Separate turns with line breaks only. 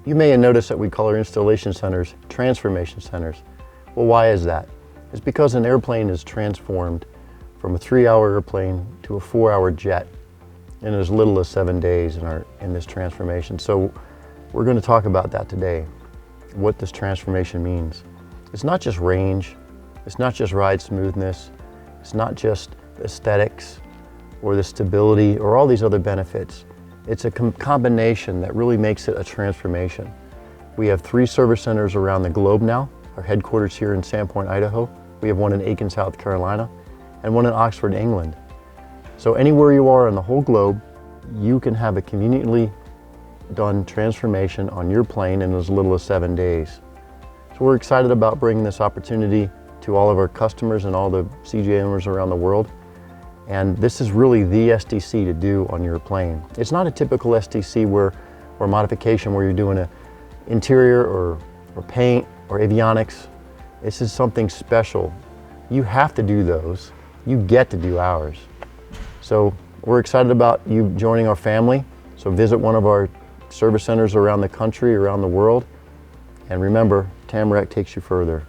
You may have noticed that we call our installation centers transformation centers. Well, why is that? It's because an airplane is transformed from a 3-hour airplane to a 4-hour jet in as little as 7 days in this transformation. So we're going to talk about that today, what this transformation means. It's not just range, it's not just ride smoothness, it's not just aesthetics or the stability or all these other benefits. It's a combination that really makes it a transformation. We have 3 service centers around the globe now. Our headquarters here in Sandpoint, Idaho. We have one in Aiken, South Carolina, and one in Oxford, England. So anywhere you are on the whole globe, you can have a conveniently done transformation on your plane in as little as 7 days. So we're excited about bringing this opportunity to all of our customers and all the CJ owners around the world. And this is really the STC to do on your plane. It's not a typical STC or modification where you're doing an interior or paint or avionics. This is something special. You have to do those. You get to do ours. So we're excited about you joining our family. So visit one of our service centers around the country, around the world. And remember, Tamarack takes you further.